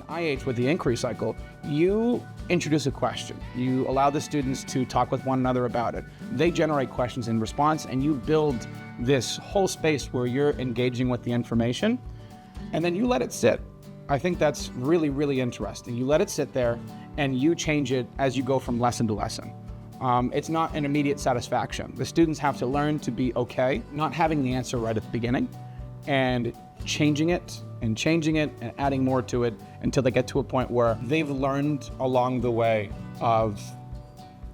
IH with the inquiry cycle, you introduce a question. You allow the students to talk with one another about it. They generate questions in response, and you build this whole space where you're engaging with the information, and then you let it sit. I think that's really, really interesting. You let it sit there, and you change it as you go from lesson to lesson. It's not an immediate satisfaction. The students have to learn to be okay, not having the answer right at the beginning, and changing it and adding more to it until they get to a point where they've learned along the way of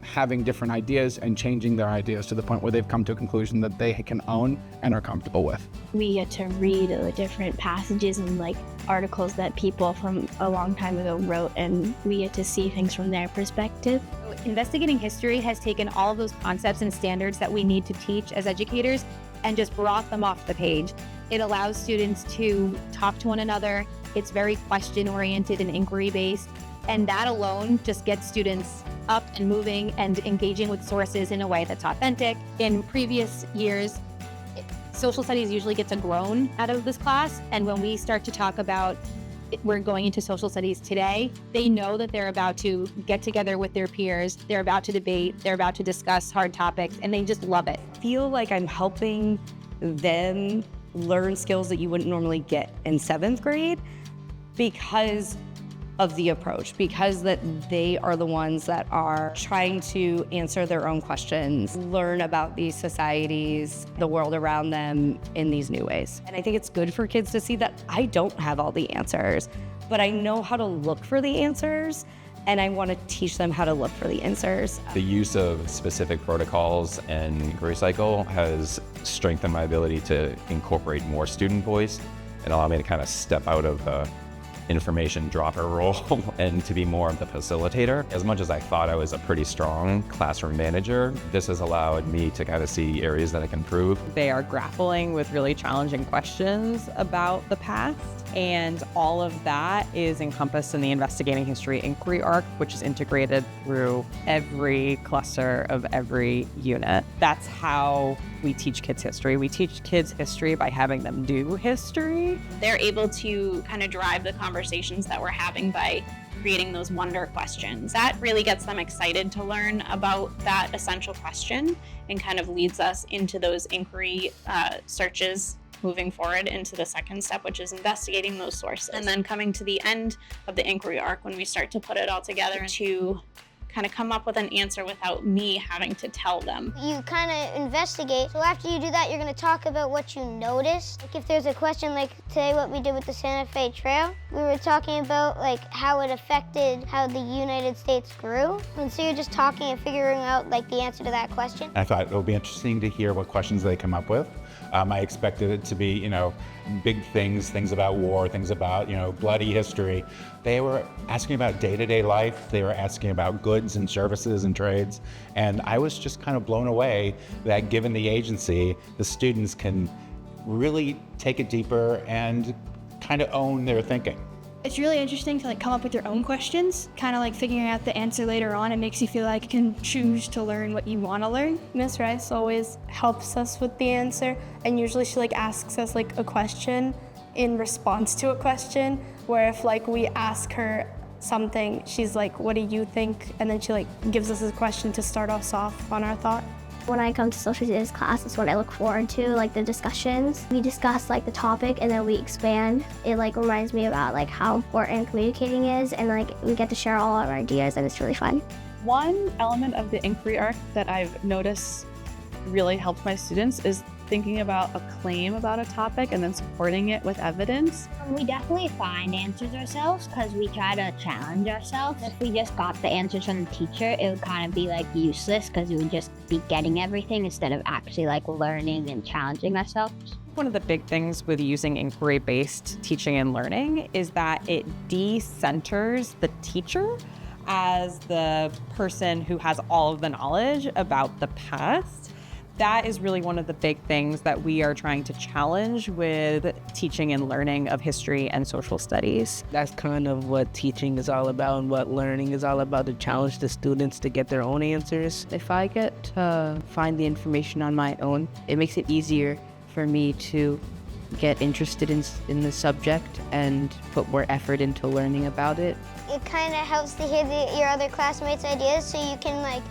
having different ideas and changing their ideas to the point where they've come to a conclusion that they can own and are comfortable with. We get to read different passages and articles that people from a long time ago wrote, and we get to see things from their perspective. Investigating history has taken all of those concepts and standards that we need to teach as educators and just brought them off the page. It allows students to talk to one another. It's very question-oriented and inquiry-based, and that alone just gets students up and moving and engaging with sources in a way that's authentic. In previous years, social studies usually gets a groan out of this class, and when we start to talk about we're going into social studies today, they know that they're about to get together with their peers, they're about to debate, they're about to discuss hard topics, and they just love it. I feel like I'm helping them learn skills that you wouldn't normally get in 7th grade because of the approach, because that they are the ones that are trying to answer their own questions, learn about these societies, the world around them in these new ways. And I think it's good for kids to see that I don't have all the answers, but I know how to look for the answers, and I want to teach them how to look for the answers. The use of specific protocols and inquiry cycle has strengthened my ability to incorporate more student voice and allow me to kind of step out of the information dropper role and to be more of the facilitator. As much as I thought I was a pretty strong classroom manager, this has allowed me to kind of see areas that I can improve. They are grappling with really challenging questions about the past, and all of that is encompassed in the Investigating History Inquiry arc, which is integrated through every cluster of every unit. That's how we teach kids history. We teach kids history by having them do history. They're able to kind of drive the conversations that we're having by creating those wonder questions. That really gets them excited to learn about that essential question and kind of leads us into those inquiry searches moving forward into the second step, which is investigating those sources. And then coming to the end of the inquiry arc when we start to put it all together to kind of come up with an answer without me having to tell them. You kind of investigate. So after you do that, you're going to talk about what you noticed. Like if there's a question like today what we did with the Santa Fe Trail, we were talking about how it affected how the United States grew. And so you're just talking and figuring out the answer to that question. I thought it'll be interesting to hear what questions they come up with. I expected it to be, big things about war, things about, bloody history. They were asking about day-to-day life. They were asking about goods and services and trades. And I was just kind of blown away that given the agency, the students can really take it deeper and kind of own their thinking. It's really interesting to come up with your own questions, kind of figuring out the answer later on. It makes you feel like you can choose to learn what you want to learn. Miss Rice always helps us with the answer, and usually she asks us a question in response to a question, where if we ask her something, she's what do you think? And then she gives us a question to start us off on our thought. When I come to social studies class, that's what I look forward to, the discussions. We discuss the topic and then we expand. It reminds me about how important communicating is, and we get to share all our ideas, and it's really fun. One element of the inquiry arc that I've noticed really helped my students is thinking about a claim about a topic and then supporting it with evidence. We definitely find answers ourselves because we try to challenge ourselves. If we just got the answers from the teacher, it would kind of be useless because we would just be getting everything instead of actually learning and challenging ourselves. One of the big things with using inquiry-based teaching and learning is that it decenters the teacher as the person who has all of the knowledge about the past. That is really one of the big things that we are trying to challenge with teaching and learning of history and social studies. That's kind of what teaching is all about and what learning is all about, to challenge the students to get their own answers. If I get to find the information on my own, it makes it easier for me to get interested in the subject and put more effort into learning about it. It kind of helps to hear your other classmates' ideas so you can like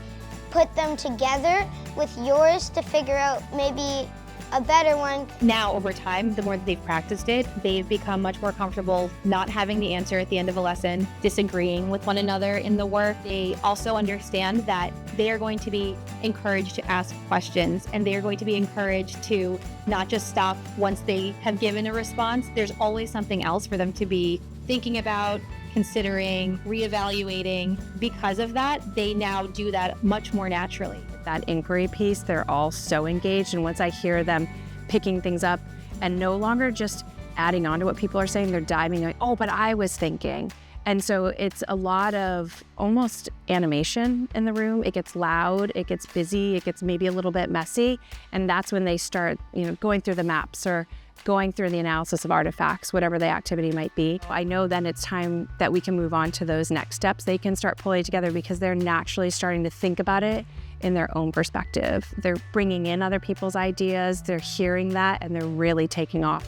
put them together with yours to figure out maybe a better one. Now, over time, the more that they've practiced it, they've become much more comfortable not having the answer at the end of a lesson, disagreeing with one another in the work. They also understand that they are going to be encouraged to ask questions, and they are going to be encouraged to not just stop once they have given a response. There's always something else for them to be thinking about, considering, reevaluating. Because of that, they now do that much more naturally. That inquiry piece, they're all so engaged. And once I hear them picking things up and no longer just adding on to what people are saying, they're diving like, oh, but I was thinking. And so it's a lot of almost animation in the room. It gets loud, it gets busy, it gets maybe a little bit messy. And that's when they start, going through the maps or going through the analysis of artifacts, whatever the activity might be. I know then it's time that we can move on to those next steps. They can start pulling together because they're naturally starting to think about it in their own perspective. They're bringing in other people's ideas, they're hearing that, and they're really taking off.